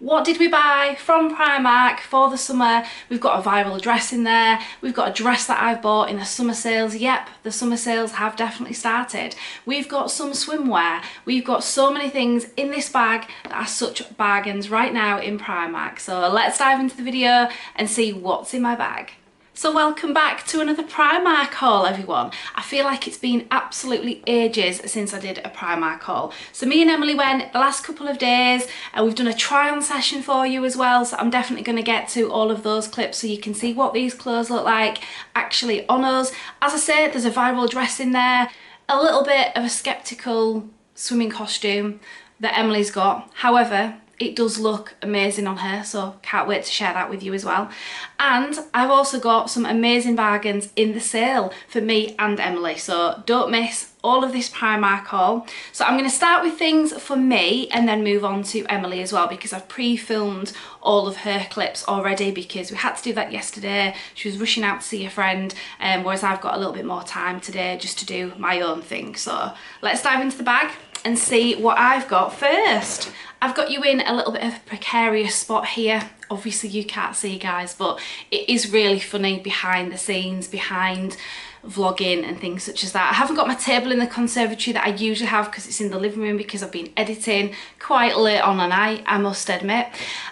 what did we buy from Primark for the summer? We've got a viral dress in there. We've got a dress that I've bought in the summer sales. Yep, the summer sales have definitely started. We've got some swimwear. We've got so many things in this bag that are such bargains right now in Primark. So let's dive into the video and see what's in my bag. So welcome back to another Primark haul, everyone. I feel like it's been absolutely ages since I did a Primark haul. So me and Emily went the last couple of days and we've done a try on session for you as well. So I'm definitely going to get to all of those clips so you can see what these clothes look like actually on us. As I said, there's a viral dress in there, a little bit of a skeptical swimming costume that Emily's got. However, it does look amazing on her, so can't wait to share that with you as well. And I've also got some amazing bargains in the sale for me and Emily, so don't miss all of this Primark haul. So I'm going to start with things for me and then move on to Emily as well, because I've pre-filmed all of her clips already because we had to do that yesterday. She was rushing out to see a friend, whereas I've got a little bit more time today just to do my own thing. So let's dive into the bag and see what I've got first. I've got you in a little bit of a precarious spot here. Obviously you can't see, guys, but it is really funny behind the scenes, behind vlogging and things such as that. I haven't got my table in the conservatory that I usually have because it's in the living room because I've been editing quite late on the night, I must admit.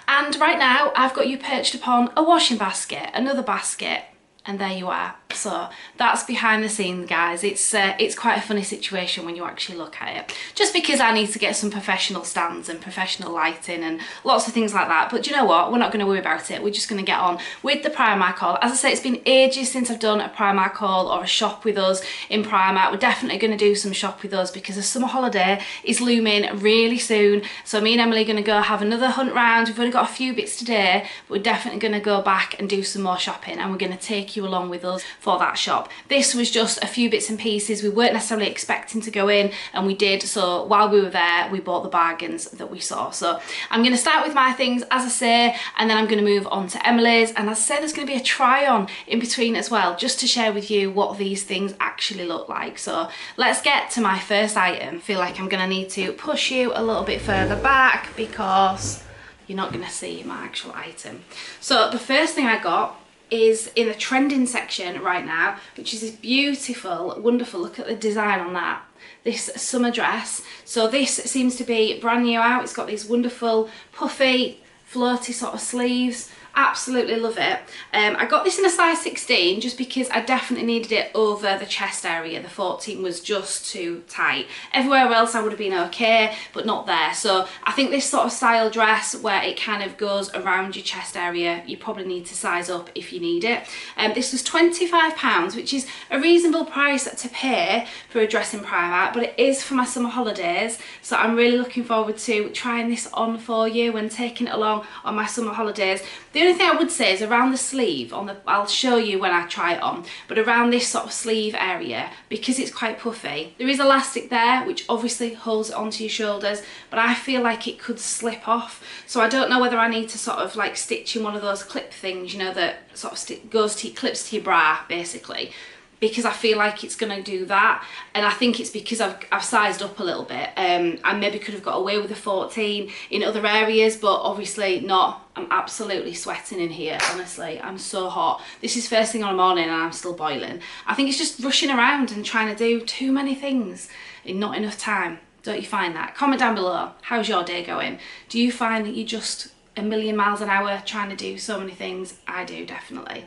And right now I've got you perched upon a washing basket, another basket, and there you are. So that's behind the scenes, guys. It's quite a funny situation when you actually look at it. Just because I need to get some professional stands and professional lighting and lots of things like that. But you know what? We're not going to worry about it. We're just going to get on with the Primark haul. As I say, it's been ages since I've done a Primark haul or a shop with us in Primark. We're definitely going to do some shop with us because the summer holiday is looming really soon. So me and Emily are going to go have another hunt round. We've only got a few bits today, but we're definitely going to go back and do some more shopping, and we're going to take you along with us for that shop. This was just a few bits and pieces. We weren't necessarily expecting to go in, and we did. So while we were there, we bought the bargains that we saw. So I'm going to start with my things, as I say, and then I'm going to move on to Emily's. And as I say, there's going to be a try on in between as well, just to share with you what these things actually look like. So let's get to my first item. I feel like I'm going to need to push you a little bit further back because you're not going to see my actual item. So the first thing I got is in the trending section right now, which is this beautiful, wonderful, look at the design on that, this summer dress. So this seems to be brand new out. It's got these wonderful puffy floaty sort of sleeves. Absolutely love it. I got this in a size 16 just because I definitely needed it over the chest area. The 14 was just too tight. Everywhere else I would have been okay, but not there. So I think this sort of style dress where it kind of goes around your chest area, you probably need to size up if you need it. This was £25, which is a reasonable price to pay for a dress in Primark, but it is for my summer holidays. So I'm really looking forward to trying this on for you and taking it along on my summer holidays. The only thing I would say is around the sleeve, I'll show you when I try it on, but around this sort of sleeve area, because it's quite puffy, there is elastic there which obviously holds it onto your shoulders, but I feel like it could slip off. So I don't know whether I need to sort of like stitch in one of those clip things, you know, that sort of clips to your bra basically, because I feel like it's going to do that. And I think it's because I've sized up a little bit. I maybe could have got away with a 14 in other areas, but obviously not. I'm absolutely sweating in here, honestly. I'm so hot. This is first thing on the morning and I'm still boiling. I think it's just rushing around and trying to do too many things in not enough time. Don't you find that? Comment down below. How's your day going? Do you find that you're just a million miles an hour trying to do so many things? I do, definitely.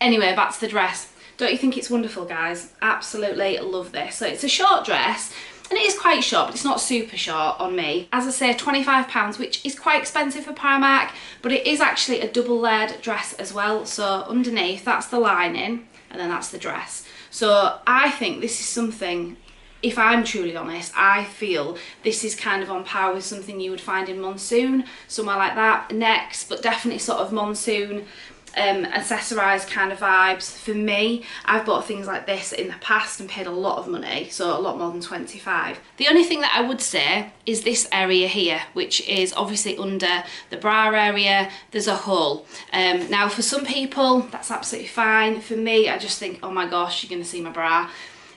Anyway, back to the dress. Don't you think it's wonderful, guys? Absolutely love this. So it's a short dress, and it is quite short, but it's not super short on me. As I say, £25, which is quite expensive for Primark, but it is actually a double layered dress as well. So underneath, that's the lining, and then that's the dress. So I think this is something, if I'm truly honest, I feel this is kind of on par with something you would find in Monsoon, somewhere like that. Next, but definitely sort of Monsoon accessorised kind of vibes. For me, I've bought things like this in the past and paid a lot of money, so a lot more than 25. The only thing that I would say is this area here, which is obviously under the bra area. There's a hole. Now for some people that's absolutely fine. For me, I just think, oh my gosh, you're going to see my bra.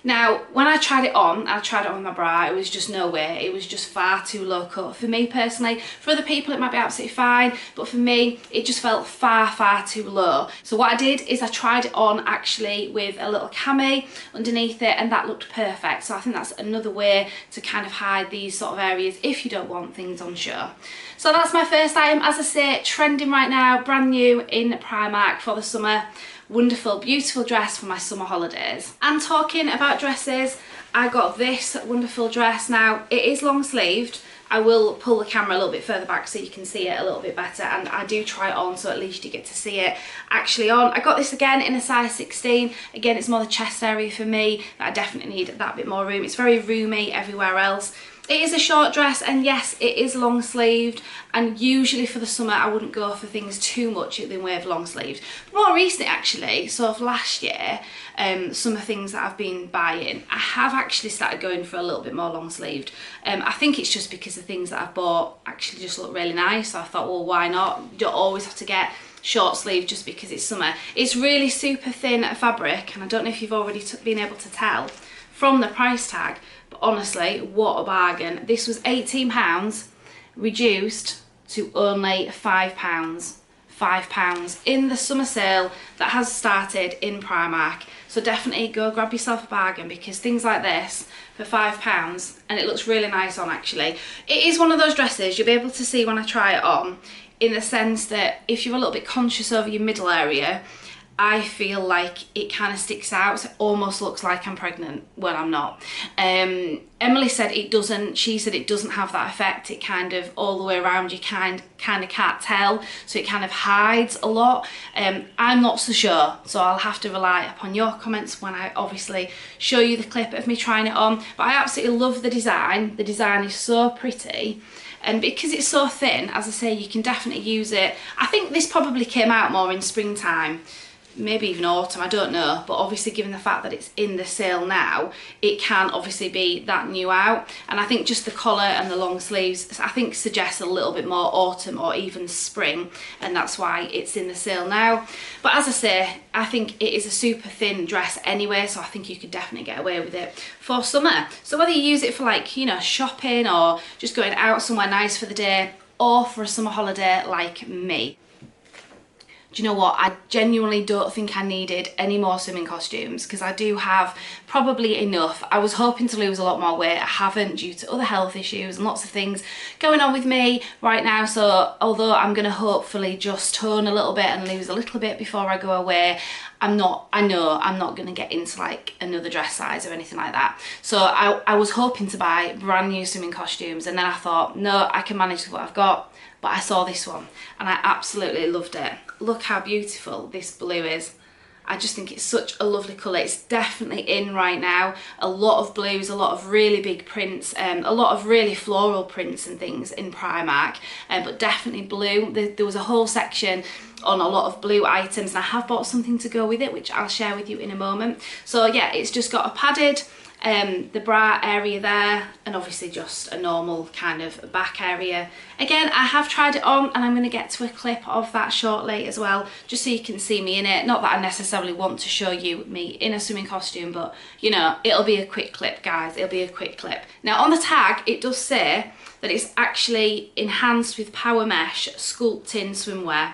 Now, when I tried it on with my bra, it was just no way. It was just far too low cut for me personally. For other people, it might be absolutely fine, but for me, it just felt far, far too low. So what I did is I tried it on actually with a little cami underneath it, and that looked perfect. So I think that's another way to kind of hide these sort of areas if you don't want things on show. So that's my first item. As I say, trending right now, brand new in Primark for the summer. Wonderful, beautiful dress for my summer holidays. And talking about dresses, I got this wonderful dress. Now, it is long sleeved. I will pull the camera a little bit further back so you can see it a little bit better, and I do try it on so at least you get to see it actually on. I got this again in a size 16. Again, it's more the chest area for me that I definitely need that bit more room. It's very roomy everywhere else. It is a short dress, and yes, it is long sleeved, and usually for the summer I wouldn't go for things too much in the way of long sleeved. More recently actually, so of last year, some of the things that I've been buying, I have actually started going for a little bit more long sleeved. I think it's just because the things that I've bought actually just look really nice, so I thought, well, why not? You don't always have to get short sleeve just because it's summer. It's really super thin fabric, and I don't know if you've already been able to tell from the price tag, but honestly, what a bargain. This was £18 reduced to only £5. £5 in the summer sale that has started in Primark. So definitely go grab yourself a bargain, because things like this for £5, and it looks really nice on actually. It is one of those dresses you'll be able to see when I try it on, in the sense that if you're a little bit conscious over your middle area, I feel like it kind of sticks out. So it almost looks like I'm pregnant when I'm not. Emily said it doesn't. She said it doesn't have that effect. It kind of all the way around, you kind of can't tell, so it kind of hides a lot. I'm not so sure, so I'll have to rely upon your comments when I obviously show you the clip of me trying it on. But I absolutely love the design. The design is so pretty. And because it's so thin, as I say, you can definitely use it. I think this probably came out more in springtime, maybe even autumn, I don't know, but obviously given the fact that it's in the sale now, it can obviously be that new out. And I think just the collar and the long sleeves, I think, suggests a little bit more autumn or even spring, and that's why it's in the sale now. But as I say, I think it is a super thin dress anyway, so I think you could definitely get away with it for summer. So whether you use it for, like, you know, shopping or just going out somewhere nice for the day, or for a summer holiday like me. Do you know what? I genuinely don't think I needed any more swimming costumes, because I do have probably enough. I was hoping to lose a lot more weight. I haven't, due to other health issues and lots of things going on with me right now. So although I'm going to hopefully just tone a little bit and lose a little bit before I go away, I know I'm not going to get into like another dress size or anything like that. So I was hoping to buy brand new swimming costumes, and then I thought, no, I can manage with what I've got. But I saw this one and I absolutely loved it. Look how beautiful this blue is. I just think it's such a lovely colour. It's definitely in right now. A lot of blues, a lot of really big prints, a lot of really floral prints and things in Primark, but definitely blue. There was a whole section on a lot of blue items, and I have bought something to go with it, which I'll share with you in a moment. So yeah, it's just got a padded, the bra area there, and obviously just a normal kind of back area. Again, I have tried it on, and I'm going to get to a clip of that shortly as well, just so you can see me in it. Not that I necessarily want to show you me in a swimming costume, but you know, it'll be a quick clip, guys. It'll be a quick clip. Now on the tag, it does say that it's actually enhanced with power mesh sculpting swimwear.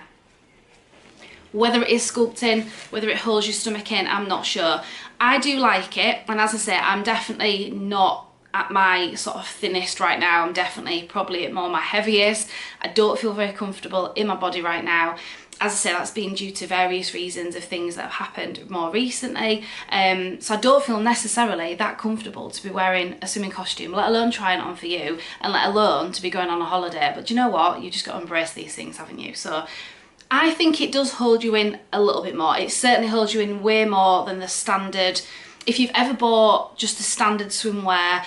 Whether it is sculpting, whether it holds your stomach in, I'm not sure. I do like it, and as I say, I'm definitely not at my sort of thinnest right now. I'm definitely probably at more my heaviest. I don't feel very comfortable in my body right now. As I say, that's been due to various reasons of things that have happened more recently. So I don't feel necessarily that comfortable to be wearing a swimming costume, let alone trying it on for you, and let alone to be going on a holiday. But do you know what? You just got to embrace these things, haven't you? So I think it does hold you in a little bit more. It certainly holds you in way more than the standard. If you've ever bought just the standard swimwear,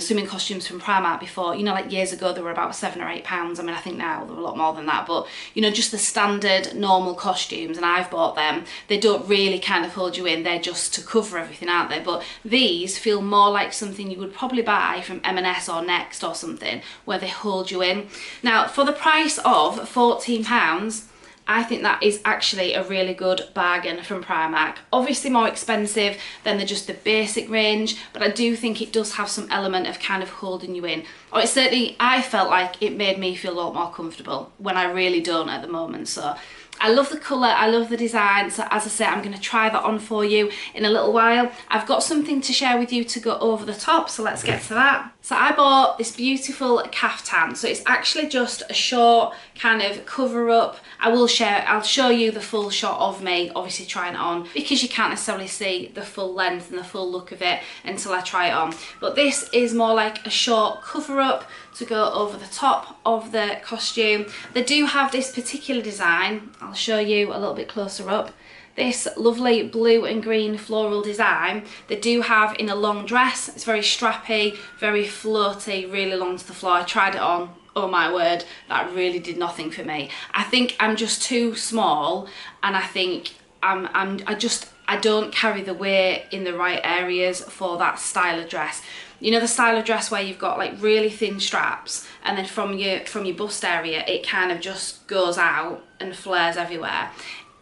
swimming costumes from Primark before, you know, like years ago they were about £7 or £8. I mean, I think now they're a lot more than that, but you know, just the standard normal costumes, and I've bought them, they don't really kind of hold you in. They're just to cover everything, aren't they? But these feel more like something you would probably buy from M&S or Next or something, where they hold you in. Now, for the price of £14, I think that is actually a really good bargain from Primark. Obviously more expensive than just the basic range, but I do think it does have some element of kind of holding you in. Or it certainly, I felt like it made me feel a lot more comfortable when I really don't at the moment. So I love the colour, I love the design, so as I say, I'm going to try that on for you in a little while. I've got something to share with you to go over the top, so let's get to that. So I bought this beautiful caftan, so it's actually just a short kind of cover up. I'll show you the full shot of me obviously trying it on, because you can't necessarily see the full length and the full look of it until I try it on. But this is more like a short cover up to go over the top of the costume. They do have this particular design, I'll show you a little bit closer up. This lovely blue and green floral design they do have in a long dress. It's very strappy, very floaty, really long to the floor. I tried it on, oh my word, that really did nothing for me. I think I'm just too small, and I think I don't carry the weight in the right areas for that style of dress. You know, the style of dress where you've got like really thin straps, and then from your bust area it kind of just goes out and flares everywhere.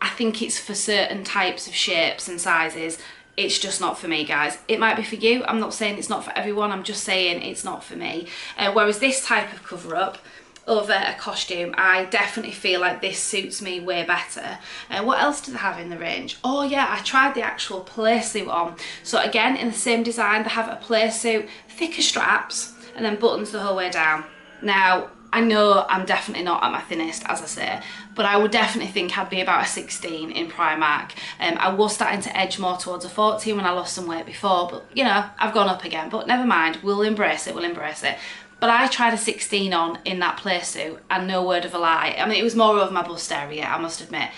I think it's for certain types of shapes and sizes. It's just not for me, guys. It might be for you. I'm not saying it's not for everyone. I'm just saying it's not for me. Whereas this type of cover up over a costume, I definitely feel like this suits me way better. What else do they have in the range? Oh yeah, I tried the actual play suit on. So again, in the same design, they have a play suit, thicker straps, and then buttons the whole way down. Now, I know I'm definitely not at my thinnest, as I say, but I would definitely think I'd be about a 16 in Primark. I was starting to edge more towards a 14 when I lost some weight before, but you know, I've gone up again, but never mind, we'll embrace it, we'll embrace it. But I tried a 16 on in that play suit, and no word of a lie. I mean, it was more over my bust area, I must admit,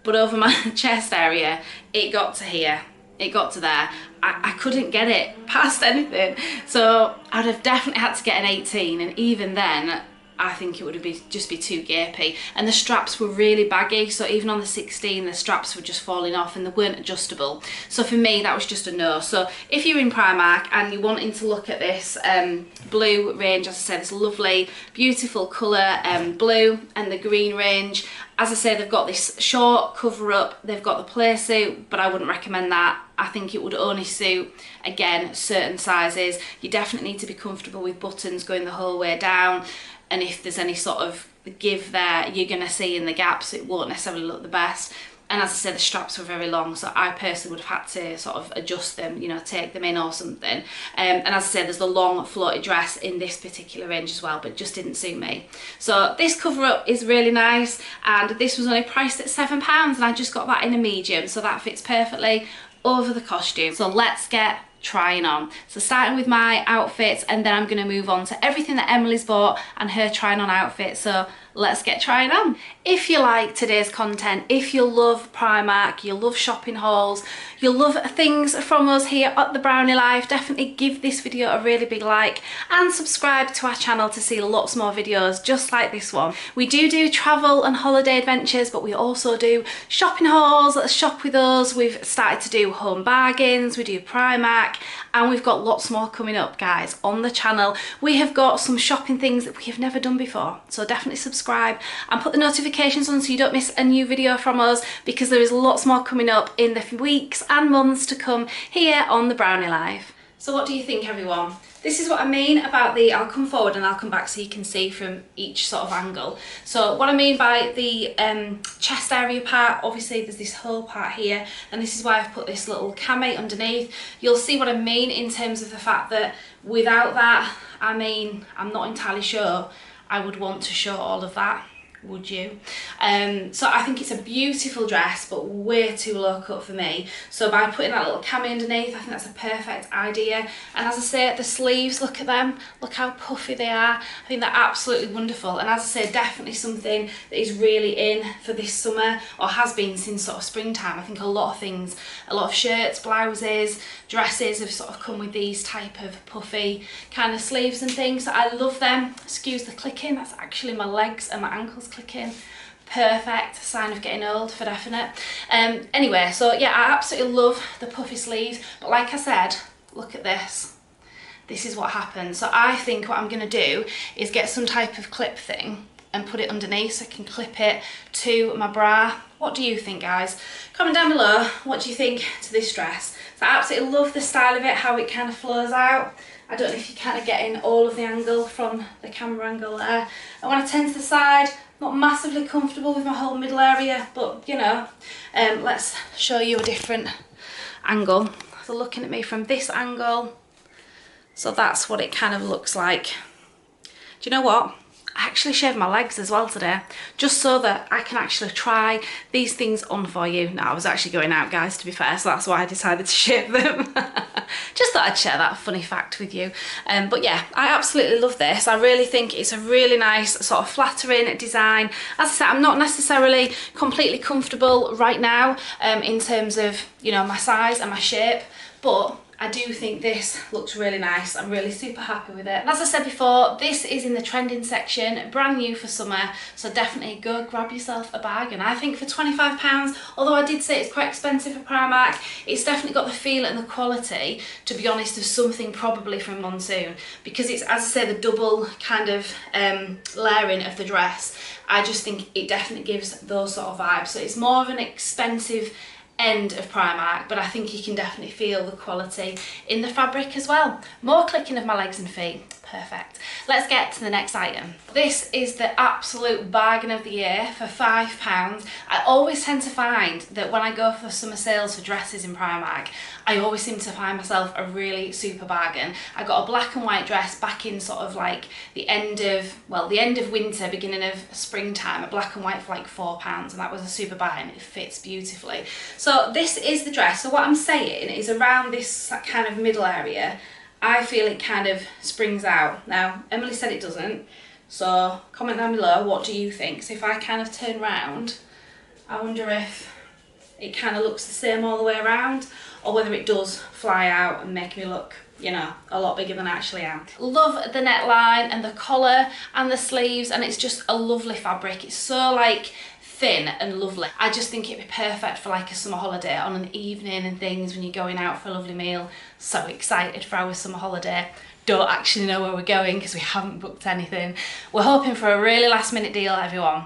but over my chest area, it got to here. It got to there. I couldn't get it past anything. So I'd have definitely had to get an 18, and even then, I think it would just be too gapey. And the straps were really baggy, so even on the 16 the straps were just falling off and they weren't adjustable. So for me that was just a no. So if you're in Primark and you're wanting to look at this blue range, as I said, this lovely beautiful colour blue, and the green range, as I say, they've got this short cover up, they've got the play suit, but I wouldn't recommend that. I think it would only suit, again, certain sizes. You definitely need to be comfortable with buttons going the whole way down, and if there's any sort of give there, you're going to see in the gaps, it won't necessarily look the best. And as I said, the straps were very long, so I personally would have had to sort of adjust them, you know, take them in or something. And as I said, there's the long floaty dress in this particular range as well, but it just didn't suit me. So this cover up is really nice, and this was only priced at £7, and I just got that in a medium, so that fits perfectly over the costume. So let's get trying on. So starting with my outfits, and then I'm going to move on to everything that Emily's bought and her trying on outfit. So let's get trying on. If you like today's content, if you love Primark, you love shopping hauls, you love things from us here at The Brownie Life, definitely give this video a really big like and subscribe to our channel to see lots more videos just like this one. We do travel and holiday adventures, but we also do shopping hauls. Let's shop with us. We've started to do home bargains, we do Primark, and we've got lots more coming up, guys, on the channel. We have got some shopping things that we have never done before, so definitely subscribe and put the notifications on so you don't miss a new video from us, because there is lots more coming up in the weeks and months to come here on The Brownie Life. So what do you think, everyone? This is what I mean about the, I'll come forward and I'll come back so you can see from each sort of angle. So what I mean by the chest area part, obviously there's this whole part here, and this is why I've put this little cami underneath. You'll see what I mean in terms of the fact that without that, I mean, I'm not entirely sure I would want to show all of that. Would you? So I think it's a beautiful dress, but way too low cut for me. So by putting that little cami underneath, I think that's a perfect idea. And as I say, the sleeves, look at them, look how puffy they are. I think they're absolutely wonderful. And as I say, definitely something that is really in for this summer, or has been since sort of springtime. I think a lot of things, a lot of shirts, blouses, dresses have sort of come with these type of puffy kind of sleeves and things. So I love them. Excuse the clicking, that's actually my legs and my ankles clicking. Perfect, sign of getting old for definite. Anyway, so yeah, I absolutely love the puffy sleeves, but like I said, look at this. This is what happens. So I think what I'm going to do is get some type of clip thing and put it underneath so I can clip it to my bra. What do you think, guys? Comment down below, what do you think to this dress? So I absolutely love the style of it, how it kind of flows out. I don't know if you kind of get in all of the angle from the camera angle there. And when I turn to the side, not massively comfortable with my whole middle area, but you know, let's show you a different angle. So looking at me from this angle, so that's what it kind of looks like. Do you know what? I actually shaved my legs as well today, just so that I can actually try these things on for you. Now, I was actually going out, guys, to be fair, so that's why I decided to shave them. Just thought I'd share that funny fact with you. But yeah, I absolutely love this. I really think it's a really nice sort of flattering design. As I said, I'm not necessarily completely comfortable right now in terms of, you know, my size and my shape, but I do think this looks really nice. I'm really super happy with it. And as I said before, this is in the trending section, brand new for summer, so definitely go grab yourself a bargain. I think for £25, although I did say it's quite expensive for Primark, it's definitely got the feel and the quality, to be honest, of something probably from Monsoon, because it's, as I say, the double kind of layering of the dress. I just think it definitely gives those sort of vibes. So it's more of an expensive end of Primark, but I think you can definitely feel the quality in the fabric as well. More clicking of my legs and feet. Perfect. Let's get to the next item. This is the absolute bargain of the year for £5. I always tend to find that when I go for summer sales for dresses in Primark, I always seem to find myself a really super bargain. I got a black and white dress back in sort of like the end of winter, beginning of springtime, a black and white for like £4, and that was a super buy, and it fits beautifully. So this is the dress. So what I'm saying is around this kind of middle area, I feel it kind of springs out. Now, Emily said it doesn't, so comment down below, what do you think? So if I kind of turn round, I wonder if it kind of looks the same all the way around, or whether it does fly out and make me look, you know, a lot bigger than I actually am. Love the neckline and the collar and the sleeves, and it's just a lovely fabric. It's so like thin and lovely. I just think it'd be perfect for like a summer holiday on an evening and things when you're going out for a lovely meal. So excited for our summer holiday. Don't actually know where we're going because we haven't booked anything. We're hoping for a really last minute deal, everyone,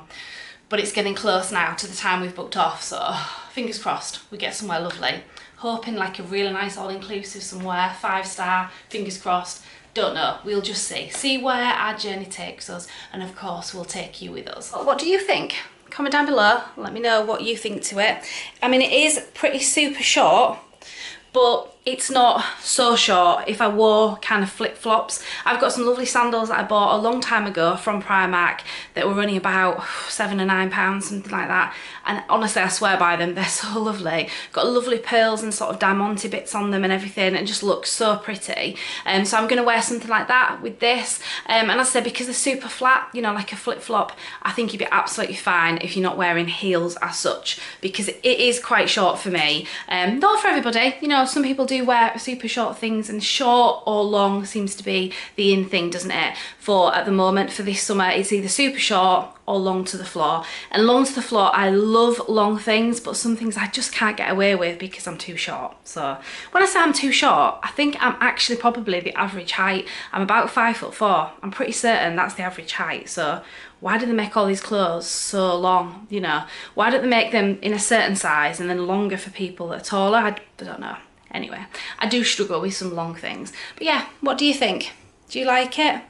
but it's getting close now to the time we've booked off, so fingers crossed we get somewhere lovely. Hoping like a really nice all-inclusive somewhere, 5-star, fingers crossed. Don't know, we'll just see. See where our journey takes us, and of course we'll take you with us. What do you think? Comment down below, let me know what you think to it. I mean, it is pretty super short, but it's not so short if I wore kind of flip-flops. I've got some lovely sandals that I bought a long time ago from Primark that were only about £7 or £9, something like that. And honestly, I swear by them, they're so lovely. Got lovely pearls and sort of diamante bits on them and everything, and just look so pretty. So I'm gonna wear something like that with this. And as I said, because they're super flat, you know, like a flip-flop, I think you'd be absolutely fine if you're not wearing heels as such, because it is quite short for me. Not for everybody, you know, some people do wear super short things, and short or long seems to be the in thing, doesn't it? For at the moment, for this summer, it's either super short or long to the floor. And long to the floor, I love long things, but some things I just can't get away with because I'm too short. So when I say I'm too short, I think I'm actually probably the average height. I'm about 5'4". I'm pretty certain that's the average height. So why do they make all these clothes so long, you know? Why don't they make them in a certain size and then longer for people that are taller? I don't know. Anyway, I do struggle with some long things. But yeah, what do you think? Do you like it?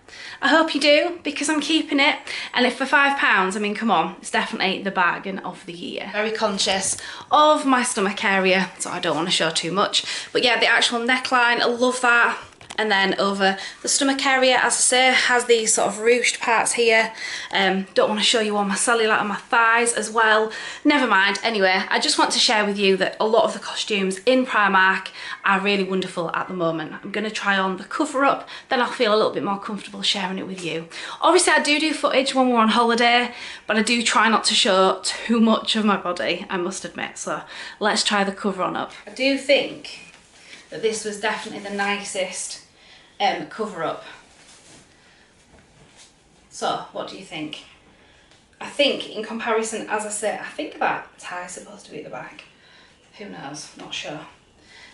I hope you do, because I'm keeping it. And if for £5, I mean, come on, it's definitely the bargain of the year. Very conscious of my stomach area, so I don't want to show too much. But yeah, the actual neckline, I love that. And then over the stomach area, as I say, has these sort of ruched parts here. Don't want to show you all my cellulite on my thighs as well. Never mind. Anyway, I just want to share with you that a lot of the costumes in Primark are really wonderful at the moment. I'm going to try on the cover up, then I'll feel a little bit more comfortable sharing it with you. Obviously, I do footage when we're on holiday, but I do try not to show too much of my body, I must admit. So let's try the cover on up. I do think that this was definitely the nicest cover up. So what do you think? I think in comparison, as I said, I think that tie is supposed to be at the back. Who knows? Not sure.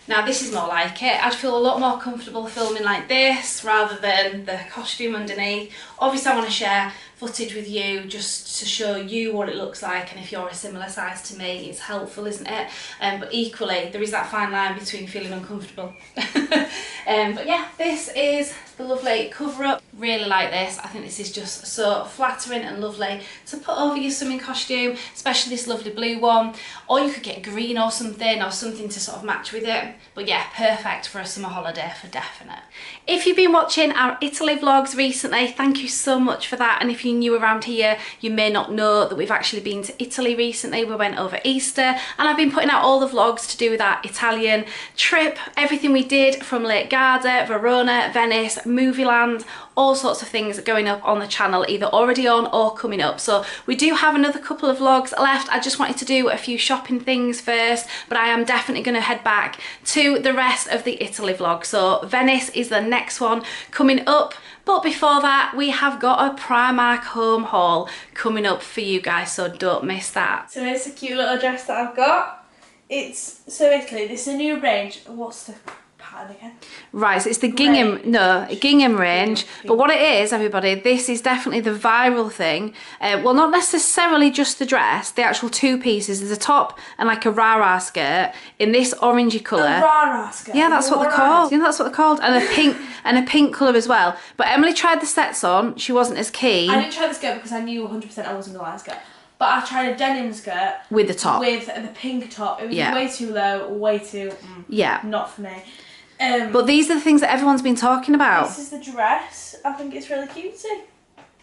Now this is more like it. I'd feel a lot more comfortable filming like this rather than the costume underneath. Obviously I want to share footage with you just to show you what it looks like, and if you're a similar size to me, it's helpful, isn't it? But equally, there is that fine line between feeling uncomfortable. But yeah, this is the lovely cover up. Really like this. I think this is just so flattering and lovely to put over your swimming costume, especially this lovely blue one. Or you could get green or something to sort of match with it. But yeah, perfect for a summer holiday for definite. If you've been watching our Italy vlogs recently, thank you so much for that. And if you're new around here, you may not know that we've actually been to Italy recently. We went over Easter, and I've been putting out all the vlogs to do with that Italian trip, everything we did from Lake Garda, Verona, Venice, Movie Land, all sorts of things going up on the channel, either already on or coming up. So we do have another couple of vlogs left. I just wanted to do a few shopping things first, but I am definitely going to head back to the rest of the Italy vlog. So Venice is the next one coming up. But before that, we have got a Primark home haul coming up for you guys, so don't miss that. So it's a cute little dress that I've got. It's so Italy. This is a new range. What's the pattern again? Right, so it's the gingham range. But what it is, everybody, this is definitely the viral thing. Well, not necessarily just the dress, the actual two pieces. There's a top and like a rah-rah skirt in this orangey colour. A rah-rah skirt? Yeah, that's what they're called. You know, that's what they're called. And a pink colour as well. But Emily tried the sets on. She wasn't as keen. I didn't try the skirt because I knew 100% I wasn't going to like a skirt. But I tried a denim skirt. With the top. With the pink top. It was way too low, way too... not for me. But these are the things that everyone's been talking about. This is the dress. I think it's really cutesy.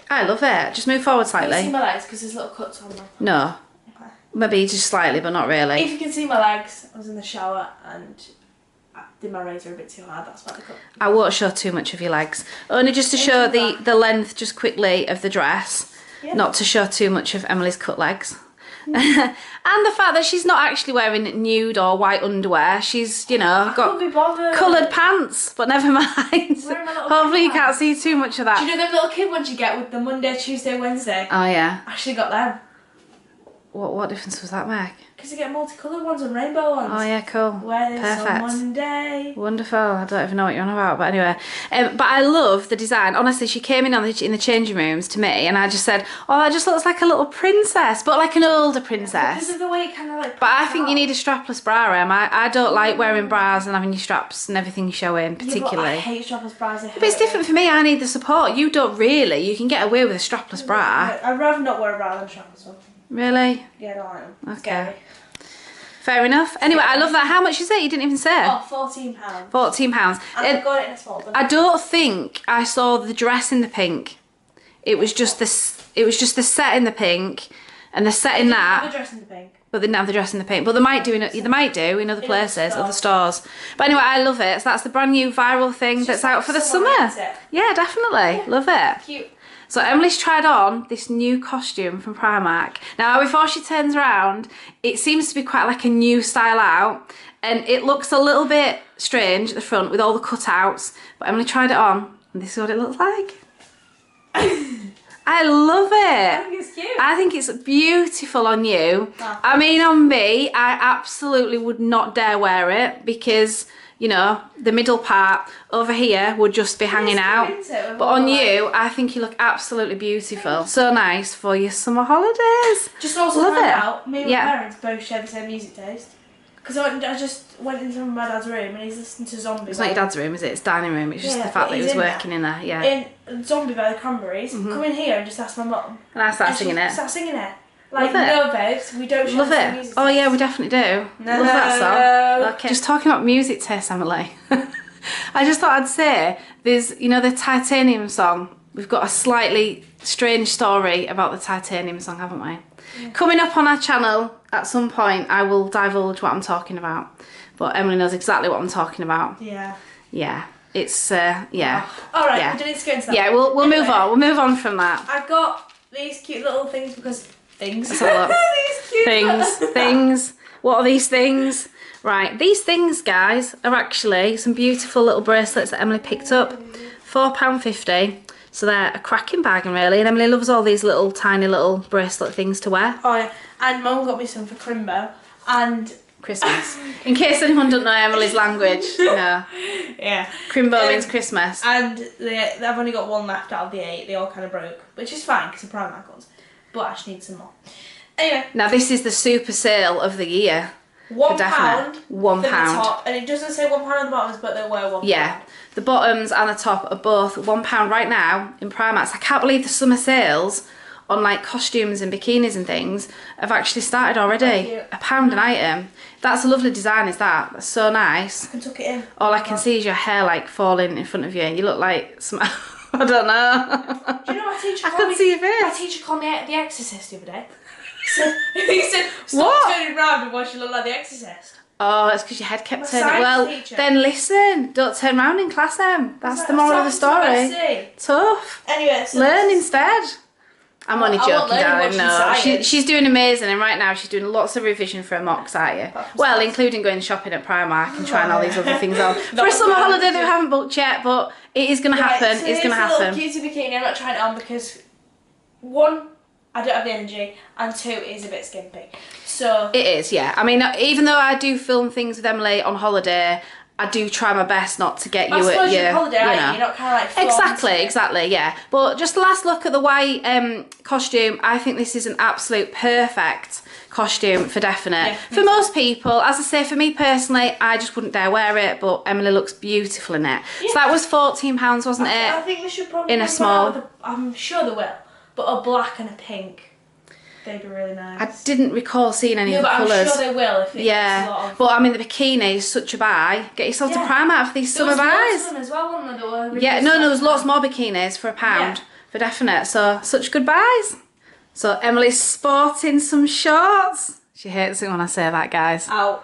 I love it. Just move forward slightly. Can you see my legs? Because there's little cuts on them. No. Okay. Maybe just slightly, but not really. If you can see my legs, I was in the shower and I did my razor a bit too hard. That's why they cut. I won't show too much of your legs. Only just to show the length just quickly of the dress. Yeah. Not to show too much of Emily's cut legs. And the fact that she's not actually wearing nude or white underwear. She's, you know, got coloured pants, but never mind. Hopefully you can't see too much of that. Do you know them little kid ones you get with the Monday, Tuesday, Wednesday? Oh yeah. I actually got them. What difference was that make? Because you get multicoloured ones and rainbow ones. Oh yeah, cool. Wear this on Monday. Wonderful. I don't even know what you're on about, but anyway. But I love the design. Honestly, she came in in the changing rooms to me, and I just said, "Oh, that just looks like a little princess, but like an older princess." Because of the way it kind of like. But I think you need a strapless bra, Em. I don't like wearing bras and having your straps and everything showing, particularly. Yeah, but I hate strapless bras. But it's different for me. I need the support. You don't really. You can get away with a strapless bra. I'd rather not wear a bra than a strapless one. Really? Yeah, I don't like them. Okay. Scary. Fair enough. Anyway, I love that. How much is it? You didn't even say. Oh, £14. £14. And I got it in a small. I don't think I saw the dress in the pink. It was just this. It was just the set in the pink, and the set in that. They didn't have the dress in the pink. But they didn't have the dress in the pink. But they might do in other places, other stores. But anyway, I love it. So that's the brand new viral thing that's out for the summer. Yeah, definitely. Yeah. Love it. Cute. So Emily's tried on this new costume from Primark. Now, before she turns around, it seems to be quite like a new style out, and it looks a little bit strange at the front with all the cutouts, but Emily tried it on, and this is what it looks like. I love it. I think it's cute. I think it's beautiful on you. Oh. I mean, on me, I absolutely would not dare wear it because, you know, the middle part over here would just be hanging out. But on you, I think you look absolutely beautiful. So nice for your summer holidays. Just also love find it. out, me and my parents both share the same music taste. Because I just went into my dad's room and he's listening to Zombie. It's not your dad's room, is it? It's dining room. It's just the fact that he was working in there. Yeah. In Zombie by the Cranberries. Come in here and just ask my mum. And I start singing it. Start singing it. Like, no, babes, we don't share the same music taste. Oh yeah, we definitely do. No. Love that song. Okay. Just talking about music taste, Emily. I just thought I'd say, there's, you know, the Titanium song. We've got a slightly strange story about the Titanium song, haven't we? Yeah. Coming up on our channel at some point, I will divulge what I'm talking about. But Emily knows exactly what I'm talking about. Yeah. Yeah. It's, yeah. All right, yeah. we don't need to go into that. Yeah, we'll move on. We'll move on from that. I've got these cute little things because... Things. These cute things. What are these things? Right, these things, guys, are actually some beautiful little bracelets that Emily picked up. £4.50. So they're a cracking bargain, really. And Emily loves all these little, tiny little bracelet things to wear. Oh, yeah. And Mum got me some for Crimbo. And Christmas. In case anyone doesn't know Emily's language, no. Yeah. Crimbo means Christmas. And they've only got one left out of the 8. They all kind of broke, which is fine because the Primark ones. But I just need some more. Anyway. Now this is the super sale of the year. £1 £1 for the top, and it doesn't say £1 on the bottoms, but they were £1. Yeah, the bottoms and the top are both £1 right now in Primark. I can't believe the summer sales on like costumes and bikinis and things have actually started already. £1 an item. That's a lovely design, is that? That's so nice. I can tuck it in. All I can see is your hair like falling in front of you. You look like some... I don't know. Do you know my teacher? I can see your face. My teacher called me The Exorcist the other day. He said, stop turning around and watch you look like The Exorcist. Oh, it's because your head kept My turning. Well, teacher. then listen. Don't turn round in class, Em. That's the moral of the story. Tough. Anyway, so learn instead. I'm only joking, darling. No, she's she's doing amazing, and right now she's doing lots of revision for her mocks, are you? Well, including going shopping at Primark and trying all these other things on for a summer holiday that we haven't booked yet, but it is going to happen. So it's going to happen. It's a little cutie bikini. I'm not trying it on because 1, I don't have the energy, and 2, it is a bit skimpy. So it is, yeah. I mean, even though I do film things with Emily on holiday, I do try my best not to get you at your holiday, you know. You're not kind of like Exactly, yeah. But just the last look at the white costume, I think this is an absolute perfect costume for definite. Yeah, for most people, as I say, for me personally, I just wouldn't dare wear it, but Emily looks beautiful in it. Yeah. So that was £14, wasn't it? I think they should probably in a small. I'm sure they will, but a black and a pink. They'd be really nice. I didn't recall seeing any of the colours. I'm sure they will if it's yeah, but I mean the bikini is such a buy. Get yourself to Primark for these summer buys. There was as well, wasn't there? Yeah, no, there was lots more bikinis for £1 for definite. So such good buys. So Emily's sporting some shorts. She hates it when I say that, guys. Ow.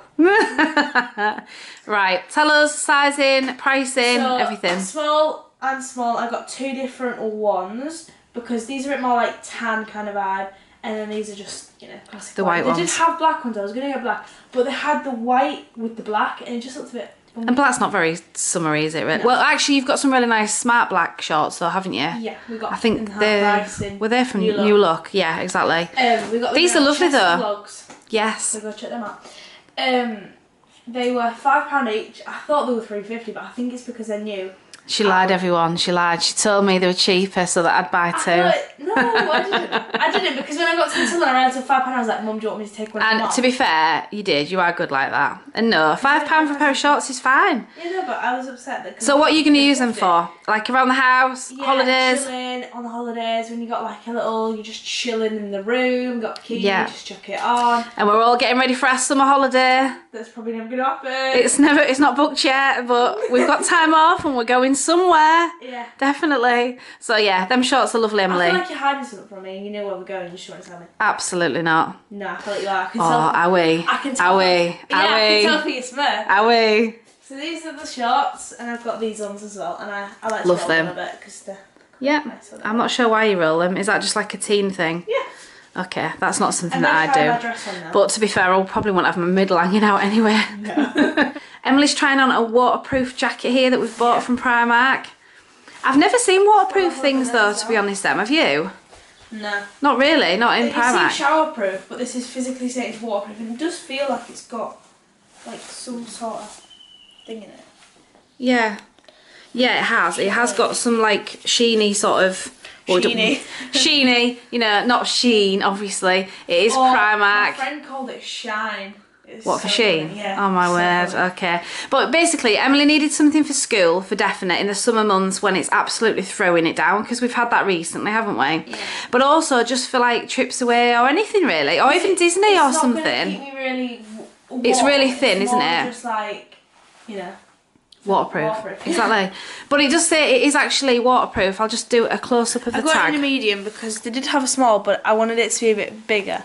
Right, tell us sizing, pricing, everything. Small and small. I've got 2 different ones because these are a bit more like tan kind of vibe. And then these are just, you know, classic the white ones. They did have black ones. I was going to get black. But they had the white with the black and it just looked a bit... And black's not very summery, is it? Really? No. Well, actually, you've got some really nice smart black shorts, though, haven't you? Yeah, we got. I think were they from New Look? Yeah, exactly. We got these are lovely though. Vlogs. Yes. So go check them out. They were £5 each. I thought they were $3.50, but I think it's because they're new. She lied, everyone. She lied. She told me they were cheaper so that I'd buy 2. No, I didn't. I didn't because when I got to the till and I realised it was £5, I was like, Mum, do you want me to take one? And to be fair, you did. You are good like that. And no, £5 for a pair of shorts is fine. Yeah, no, but I was upset that. So what are you going to use them for? Like around the house, holidays? Chilling on the holidays when you got like a little, you're just chilling in the room, got bikini, just chuck it on. And we're all getting ready for our summer holiday. That's probably never going to happen. It's not booked yet, but we've got time off and we're going somewhere. Yeah. Definitely. So yeah, them shorts are lovely, Emily. I feel like you're hiding something from me. You know where we're going. You just want to tell me. Absolutely not. No, I feel like you are. I can tell. Are we? I can tell. Are we? Yeah, I can tell for your smirk. Are we? So these are the shorts, and I've got these ones as well, and I like to love roll them a bit because they're nice. I'm not sure why you roll them. Is that just like a teen thing? Yeah. Okay, that's not something that I do. But to be fair, I probably won't have my middle hanging out anyway. No. Emily's trying on a waterproof jacket here that we've bought from Primark. I've never seen waterproof things though, to be honest, Em. Have you? No. Not really, not in Primark. It's showerproof, but this is physically saying it's waterproof, and it does feel like it's got like some sort of thing in it. Yeah. Yeah, it has. It has got some like sheeny sort of... Sheeny. Sheeny, you know, not sheen, obviously. It is Primark. My friend called it shine. What, for Shein? Yeah. Oh my word, okay. But basically, Emily needed something for school, for definite, in the summer months when it's absolutely throwing it down, because we've had that recently, haven't we? Yeah. But also just for like trips away or anything really, or even Disney or something. It's not going to keep me really warm. It's really thin, isn't it? Just like, you know. Waterproof. Exactly. But it does say it is actually waterproof. I'll just do a close-up of the tag. I got it in a medium because they did have a small, but I wanted it to be a bit bigger.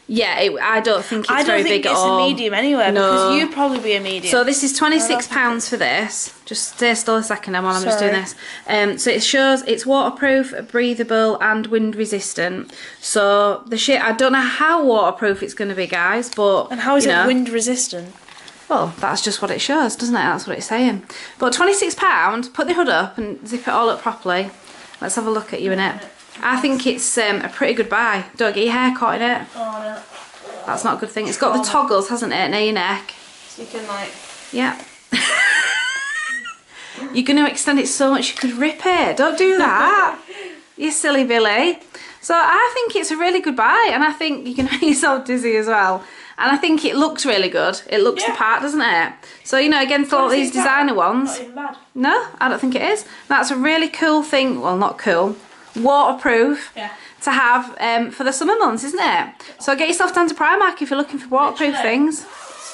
Yeah, I don't think it's very big at all. I don't think it's a medium anyway, because you'd probably be a medium. So this is £26 for this. Just stay still a second while I'm just doing this. So it shows it's waterproof, breathable and wind resistant. So the shit, I don't know how waterproof it's going to be, guys, but... And how is it wind resistant? Well, that's just what it shows, doesn't it? That's what it's saying. But £26, put the hood up and zip it all up properly. Let's have a look at you in it. I think it's a pretty good buy. Don't get your hair caught in it. Oh no. That's not a good thing. It's got the toggles, hasn't it, near your neck? So you can like... Yeah. You're going to extend it so much you could rip it. Don't do that. You silly Billy. So I think it's a really good buy, and I think you can make yourself dizzy as well. And I think it looks really good. It looks the part, doesn't it? So, you know, against all these designer ones. Not even bad. No, I don't think it is. That's a really cool thing. Well, not cool. Waterproof. Yeah. To have for the summer months, isn't it? So get yourself down to Primark if you're looking for waterproof things.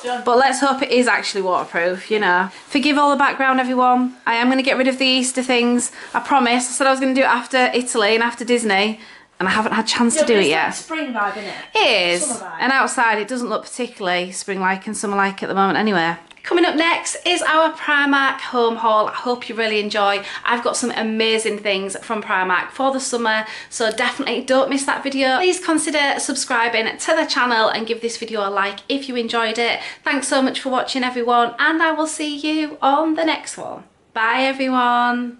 But let's hope it is actually waterproof, you know. Forgive all the background, everyone. I am going to get rid of the Easter things. I promise. I said I was going to do it after Italy and after Disney. And I haven't had a chance to do it yet. Like spring vibe, innit? It is. Summer vibe. And outside it doesn't look particularly spring-like and summer-like at the moment anyway. Coming up next is our Primark home haul. I hope you really enjoy. I've got some amazing things from Primark for the summer, so definitely don't miss that video. Please consider subscribing to the channel and give this video a like if you enjoyed it. Thanks so much for watching, everyone, and I will see you on the next one. Bye, everyone.